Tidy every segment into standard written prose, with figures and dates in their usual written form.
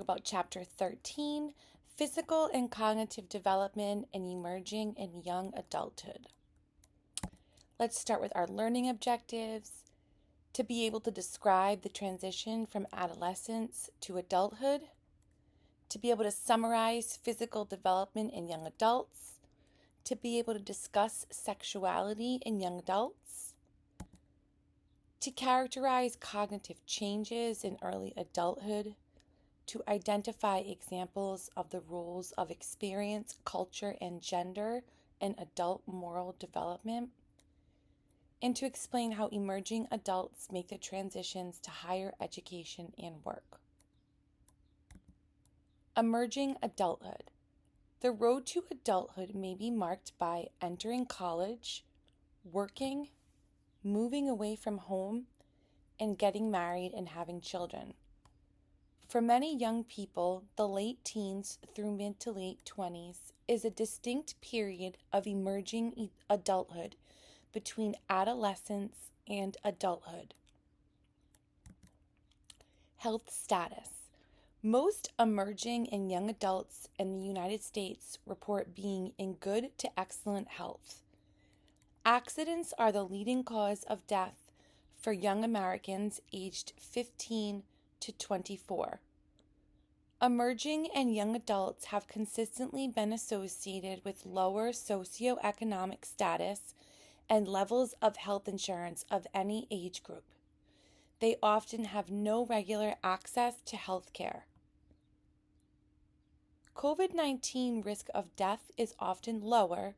talk about Chapter 13, Physical and Cognitive Development in Emerging and Young Adulthood. Let's start with our learning objectives. To be able to describe the transition from adolescence to adulthood. To be able to summarize physical development in young adults. To be able to discuss sexuality in young adults. To characterize cognitive changes in early adulthood. To identify examples of the roles of experience, culture, and gender in adult moral development, and to explain how emerging adults make the transitions to higher education and work. Emerging adulthood. The road to adulthood may be marked by entering college, working, moving away from home, and getting married and having children. For many young people, the late teens through mid to late 20s is a distinct period of emerging adulthood between adolescence and adulthood. Health status. Most emerging and young adults in the United States report being in good to excellent health. Accidents are the leading cause of death for young Americans aged 15 to 24. Emerging and young adults have consistently been associated with lower socioeconomic status and levels of health insurance of any age group. They often have no regular access to health care. COVID-19 risk of death is often lower,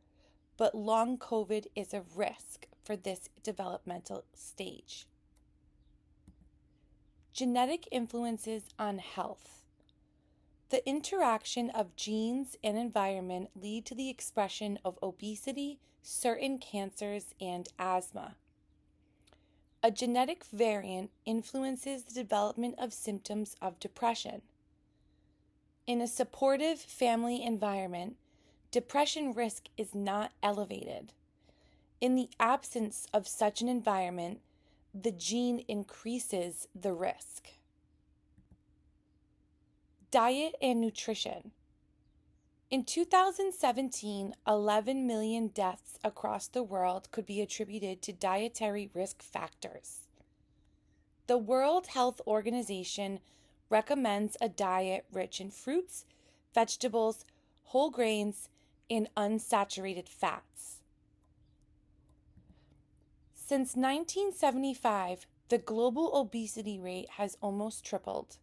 but long COVID is a risk for this developmental stage. Genetic influences on health. The interaction of genes and environment lead to the expression of obesity, certain cancers, and asthma. A genetic variant influences the development of symptoms of depression. In a supportive family environment, depression risk is not elevated. In the absence of such an environment, the gene increases the risk. Diet and nutrition. In 2017, 11 million deaths across the world could be attributed to dietary risk factors. The World Health Organization recommends a diet rich in fruits, vegetables, whole grains, and unsaturated fats. Since 1975, the global obesity rate has almost tripled.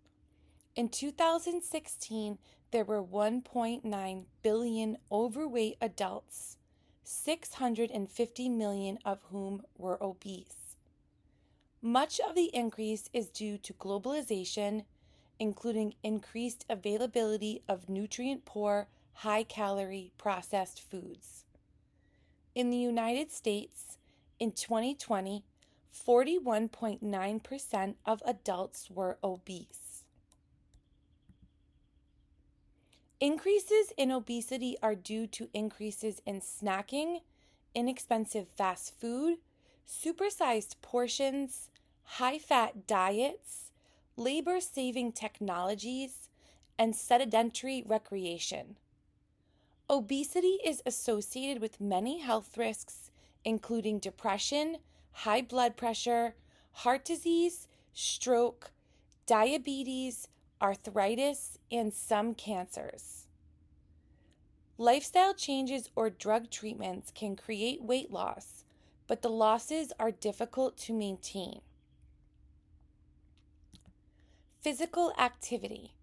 In 2016, there were 1.9 billion overweight adults, 650 million of whom were obese. Much of the increase is due to globalization, including increased availability of nutrient-poor, high-calorie processed foods. In the United States, in 2020, 41.9% of adults were obese. Increases in obesity are due to increases in snacking, inexpensive fast food, supersized portions, high-fat diets, labor-saving technologies, and sedentary recreation. Obesity is associated with many health risks, including depression, high blood pressure, heart disease, stroke, diabetes, arthritis, and some cancers. Lifestyle changes or drug treatments can create weight loss, but the losses are difficult to maintain. Physical activity.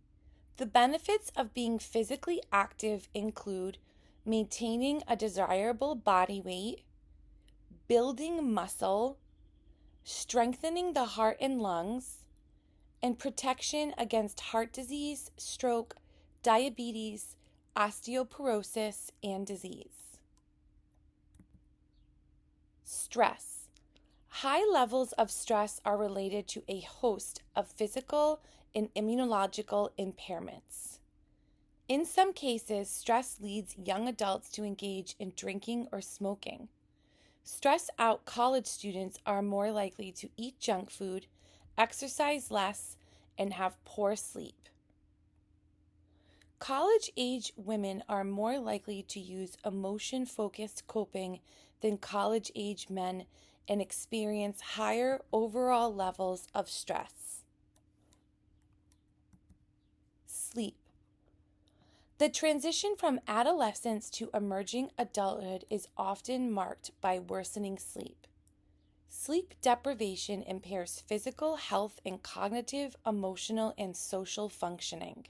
The benefits of being physically active include maintaining a desirable body weight, building muscle, strengthening the heart and lungs, and protection against heart disease, stroke, diabetes, osteoporosis, and disease. Stress. High levels of stress are related to a host of physical and immunological impairments. In some cases, stress leads young adults to engage in drinking or smoking. Stressed out college students are more likely to eat junk food, exercise less, and have poor sleep. College-age women are more likely to use emotion-focused coping than college-age men and experience higher overall levels of stress. Sleep. The transition from adolescence to emerging adulthood is often marked by worsening sleep. Sleep deprivation impairs physical health and cognitive, emotional, and social functioning.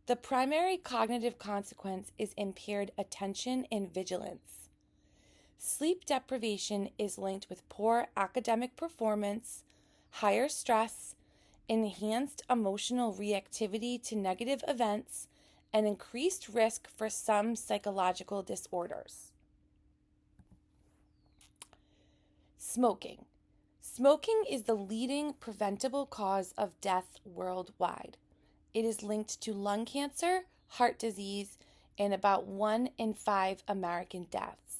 The primary cognitive consequence is impaired attention and vigilance. Sleep deprivation is linked with poor academic performance, higher stress, enhanced emotional reactivity to negative events, and increased risk for some psychological disorders. Smoking. Smoking is the leading preventable cause of death worldwide. It is linked to lung cancer, heart disease, and about 1 in 5 American deaths.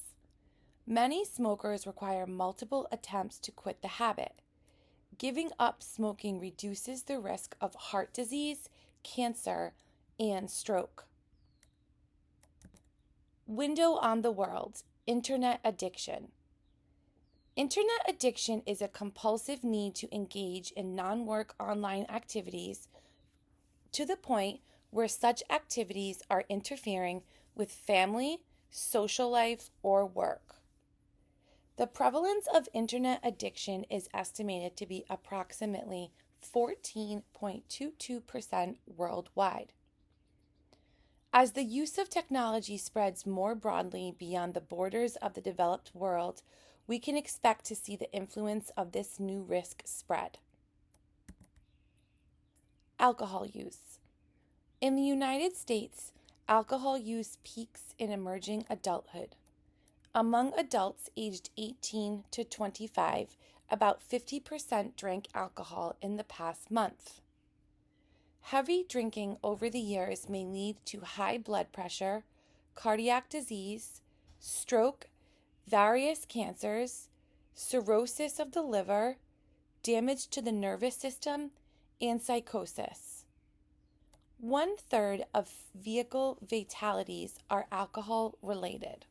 Many smokers require multiple attempts to quit the habit. Giving up smoking reduces the risk of heart disease, cancer, and stroke. Window on the world. Internet addiction. Internet addiction is a compulsive need to engage in non-work online activities to the point where such activities are interfering with family, social life, or work. The prevalence of internet addiction is estimated to be approximately 14.22% worldwide. As the use of technology spreads more broadly beyond the borders of the developed world, we can expect to see the influence of this new risk spread. Alcohol use. In the United States, alcohol use peaks in emerging adulthood. Among adults aged 18 to 25, about 50% drank alcohol in the past month. Heavy drinking over the years may lead to high blood pressure, cardiac disease, stroke, various cancers, cirrhosis of the liver, damage to the nervous system, and psychosis. 1/3 of vehicle fatalities are alcohol related.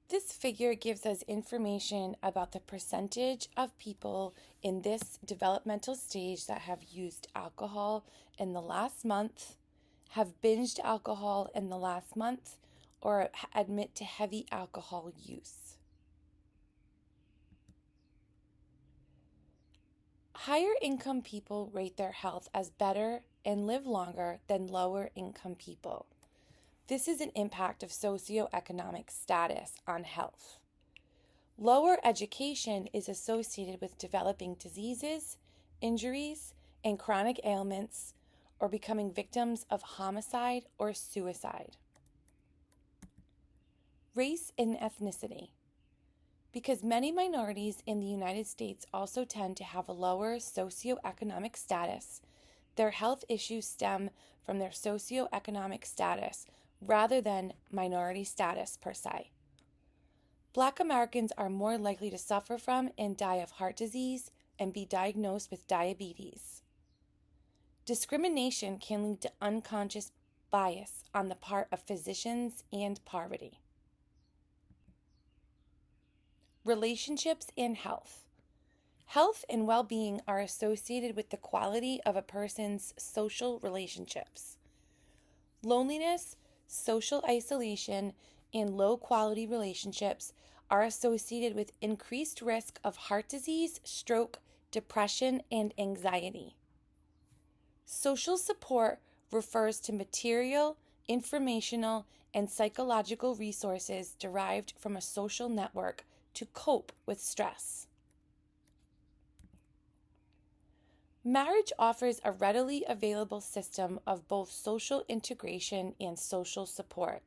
This figure gives us information about the percentage of people in this developmental stage that have used alcohol in the last month, have binged alcohol in the last month, or admit to heavy alcohol use. Higher income people rate their health as better and live longer than lower income people. This is an impact of socioeconomic status on health. Lower education is associated with developing diseases, injuries, and chronic ailments, or becoming victims of homicide or suicide. Race and ethnicity. Because many minorities in the United States also tend to have a lower socioeconomic status, their health issues stem from their socioeconomic status rather than minority status per se. Black Americans are more likely to suffer from and die of heart disease and be diagnosed with diabetes. Discrimination can lead to unconscious bias on the part of physicians and poverty. Relationships and health. Health and well-being are associated with the quality of a person's social relationships. Loneliness, social isolation, and low-quality relationships are associated with increased risk of heart disease, stroke, depression, and anxiety. Social support refers to material, informational, and psychological resources derived from a social network to cope with stress. Marriage offers a readily available system of both social integration and social support.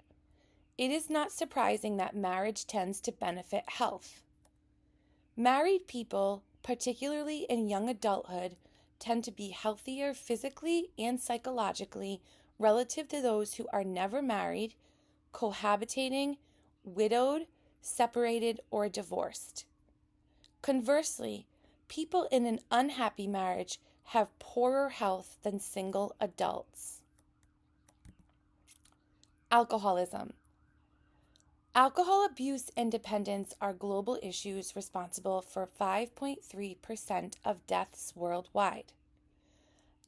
It is not surprising that marriage tends to benefit health. Married people, particularly in young adulthood, tend to be healthier physically and psychologically relative to those who are never married, cohabitating, widowed, separated, or divorced. Conversely, People in an unhappy marriage have poorer health than single adults. Alcoholism. Alcohol abuse and dependence are global issues responsible for 5.3% of deaths worldwide.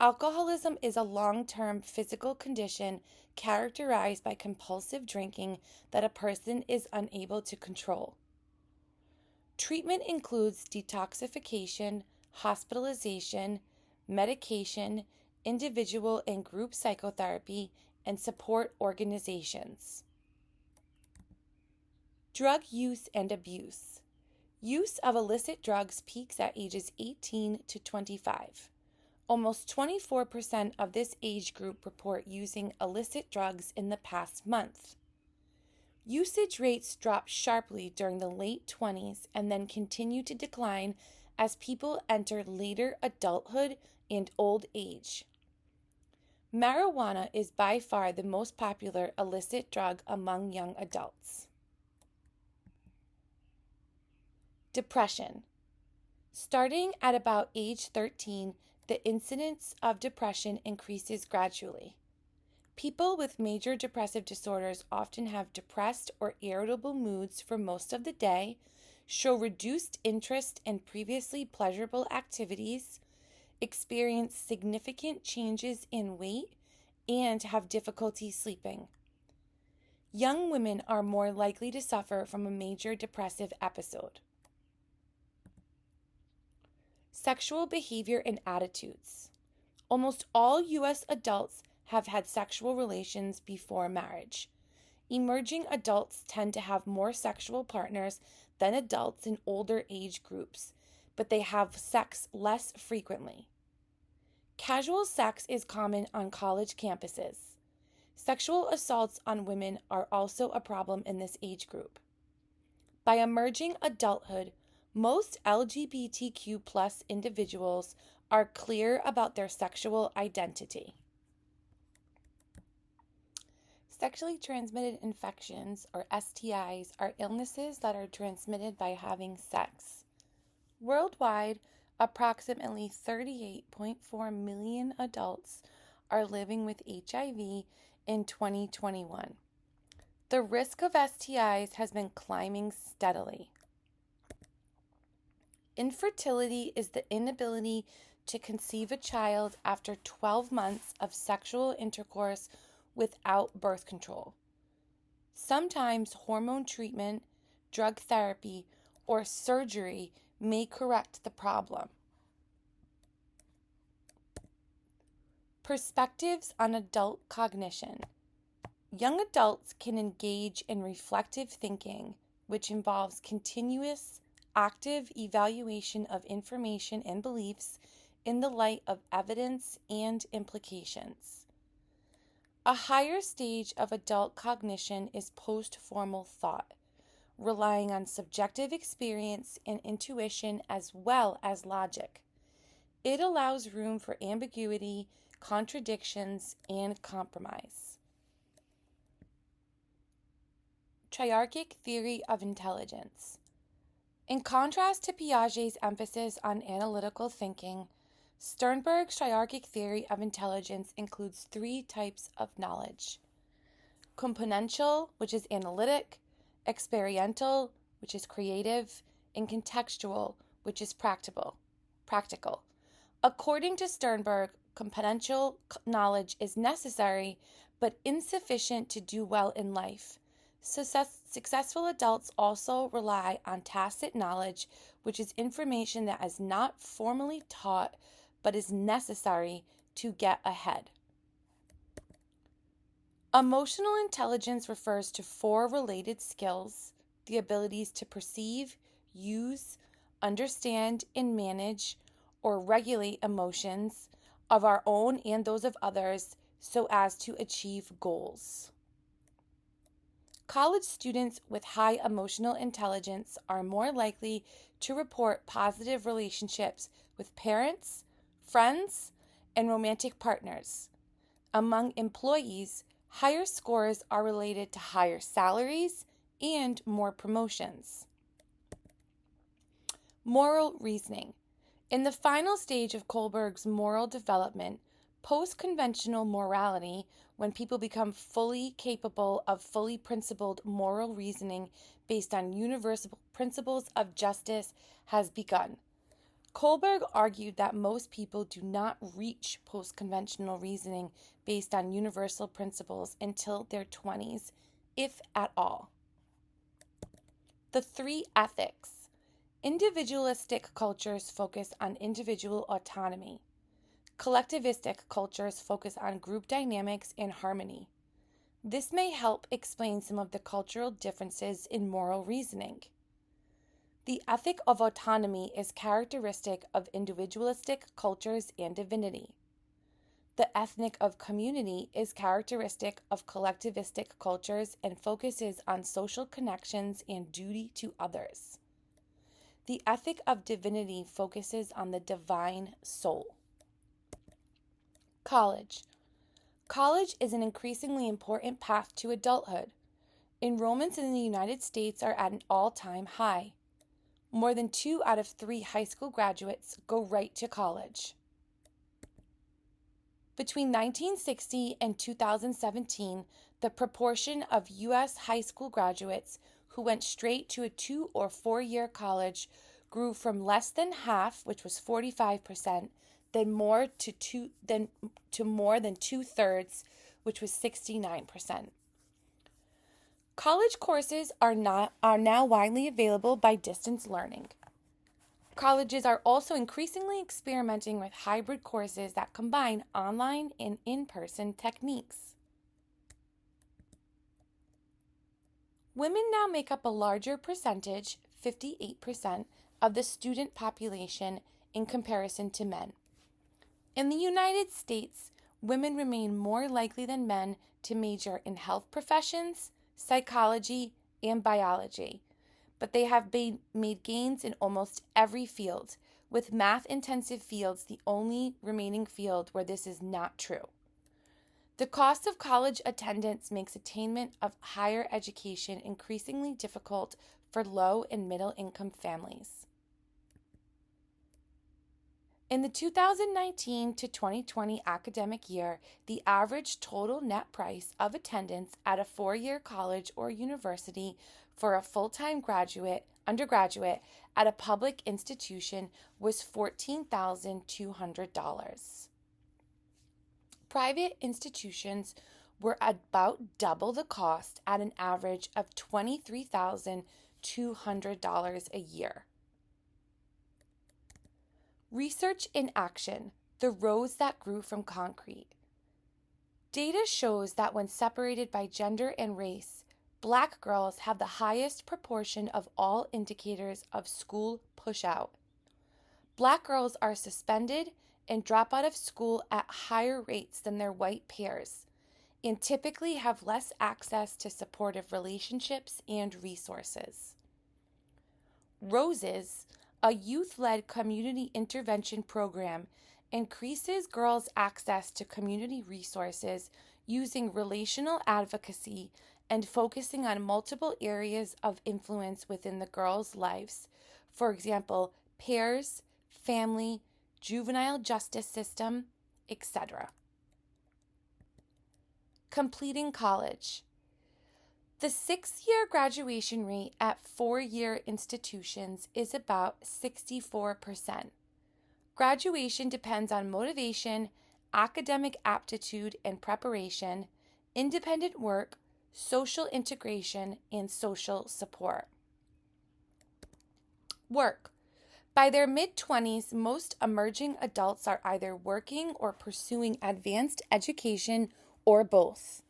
Alcoholism is a long-term physical condition characterized by compulsive drinking that a person is unable to control. Treatment includes detoxification, hospitalization, medication, individual and group psychotherapy, and support organizations. Drug use and abuse. Use of illicit drugs peaks at ages 18 to 25. Almost 24% of this age group report using illicit drugs in the past month. Usage rates drop sharply during the late 20s and then continue to decline as people enter later adulthood and old age. Marijuana is by far the most popular illicit drug among young adults. Depression. Starting at about age 13, the incidence of depression increases gradually. People with major depressive disorders often have depressed or irritable moods for most of the day, show reduced interest in previously pleasurable activities, experience significant changes in weight, and have difficulty sleeping. Young women are more likely to suffer from a major depressive episode. Sexual behavior and attitudes. Almost all U.S. adults have had sexual relations before marriage. Emerging adults tend to have more sexual partners than adults in older age groups, but they have sex less frequently. Casual sex is common on college campuses. Sexual assaults on women are also a problem in this age group. By emerging adulthood, most LGBTQ+ individuals are clear about their sexual identity. Sexually transmitted infections, or STIs, are illnesses that are transmitted by having sex. Worldwide, approximately 38.4 million adults are living with HIV in 2021. The risk of STIs has been climbing steadily. Infertility is the inability to conceive a child after 12 months of sexual intercourse without birth control. Sometimes hormone treatment, drug therapy, or surgery may correct the problem. Perspectives on adult cognition. Young adults can engage in reflective thinking, which involves continuous, active evaluation of information and beliefs in the light of evidence and implications. A higher stage of adult cognition is post-formal thought, relying on subjective experience and intuition as well as logic. It allows room for ambiguity, contradictions, and compromise. Triarchic theory of intelligence. In contrast to Piaget's emphasis on analytical thinking, Sternberg's triarchic theory of intelligence includes 3 types of knowledge: componential, which is analytic; experiential, which is creative; and contextual, which is practical. According to Sternberg, componential knowledge is necessary but insufficient to do well in life. Successful adults also rely on tacit knowledge, which is information that is not formally taught but is necessary to get ahead. Emotional intelligence refers to 4 related skills: the abilities to perceive, use, understand, and manage or regulate emotions of our own and those of others so as to achieve goals. College students with high emotional intelligence are more likely to report positive relationships with parents, friends, and romantic partners. Among employees, higher scores are related to higher salaries and more promotions. Moral reasoning. In the final stage of Kohlberg's moral development, post-conventional morality, when people become fully capable of fully principled moral reasoning based on universal principles of justice, has begun. Kohlberg argued that most people do not reach post-conventional reasoning based on universal principles until their 20s, if at all. The three ethics. Individualistic cultures focus on individual autonomy. Collectivistic cultures focus on group dynamics and harmony. This may help explain some of the cultural differences in moral reasoning. The ethic of autonomy is characteristic of individualistic cultures and divinity. The ethic of community is characteristic of collectivistic cultures and focuses on social connections and duty to others. The ethic of divinity focuses on the divine soul. College. College is an increasingly important path to adulthood. Enrollments in the United States are at an all-time high. More than 2 out of 3 high school graduates go right to college. Between 1960 and 2017, the proportion of U.S. high school graduates who went straight to a 2 or 4-year college grew from less than half, which was 45%, then more to more than 2/3, which was 69%. College courses are now widely available by distance learning. Colleges are also increasingly experimenting with hybrid courses that combine online and in-person techniques. Women now make up a larger percentage, 58%, of the student population in comparison to men. In the United States, women remain more likely than men to major in health professions, psychology, and biology, but they have made gains in almost every field, with math-intensive fields the only remaining field where this is not true. The cost of college attendance makes attainment of higher education increasingly difficult for low and middle income families. In the 2019 to 2020 academic year, the average total net price of attendance at a 4-year college or university for a full-time undergraduate at a public institution was $14,200. Private institutions were about double the cost at an average of $23,200 a year. Research in action, the rose that grew from concrete. Data shows that when separated by gender and race, Black girls have the highest proportion of all indicators of school push-out. Black girls are suspended and drop out of school at higher rates than their white peers, and typically have less access to supportive relationships and resources. Roses, a youth-led community intervention program, increases girls' access to community resources using relational advocacy and focusing on multiple areas of influence within the girls' lives. For example, peers, family, juvenile justice system, etc. Completing college. The 6-year graduation rate at 4-year institutions is about 64%. Graduation depends on motivation, academic aptitude and preparation, independent work, social integration, and social support. Work. By their mid-20s, most emerging adults are either working or pursuing advanced education or both.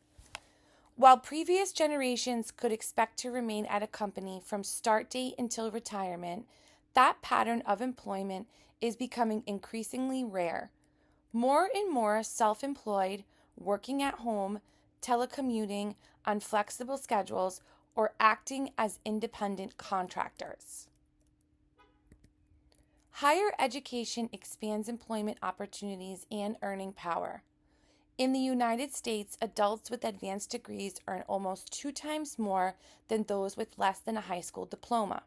While previous generations could expect to remain at a company from start date until retirement, that pattern of employment is becoming increasingly rare. More and more self-employed, working at home, telecommuting on flexible schedules, or acting as independent contractors. Higher education expands employment opportunities and earning power. In the United States, adults with advanced degrees earn almost 2 times more than those with less than a high school diploma.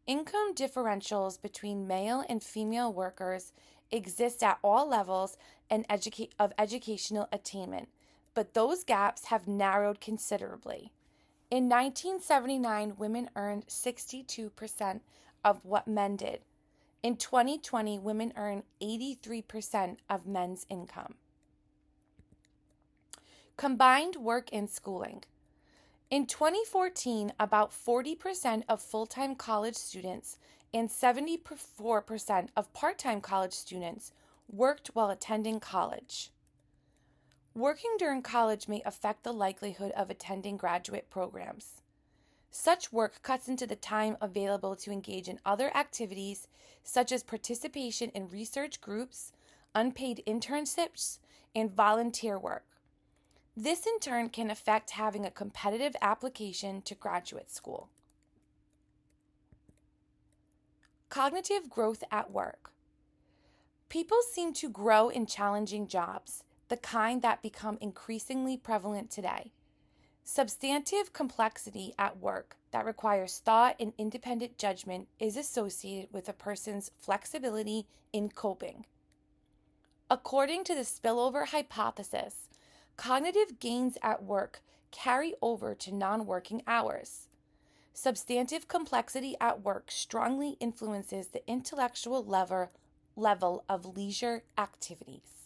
Income differentials between male and female workers exist at all levels of educational attainment, but those gaps have narrowed considerably. In 1979, women earned 62% of what men did. In 2020, women earn 83% of men's income. Combined work and schooling. In 2014, about 40% of full-time college students and 74% of part-time college students worked while attending college. Working during college may affect the likelihood of attending graduate programs. Such work cuts into the time available to engage in other activities, such as participation in research groups, unpaid internships, and volunteer work. This in turn can affect having a competitive application to graduate school. Cognitive growth at work. People seem to grow in challenging jobs, the kind that become increasingly prevalent today. Substantive complexity at work that requires thought and independent judgment is associated with a person's flexibility in coping. According to the spillover hypothesis, cognitive gains at work carry over to non-working hours. Substantive complexity at work strongly influences the intellectual level of leisure activities.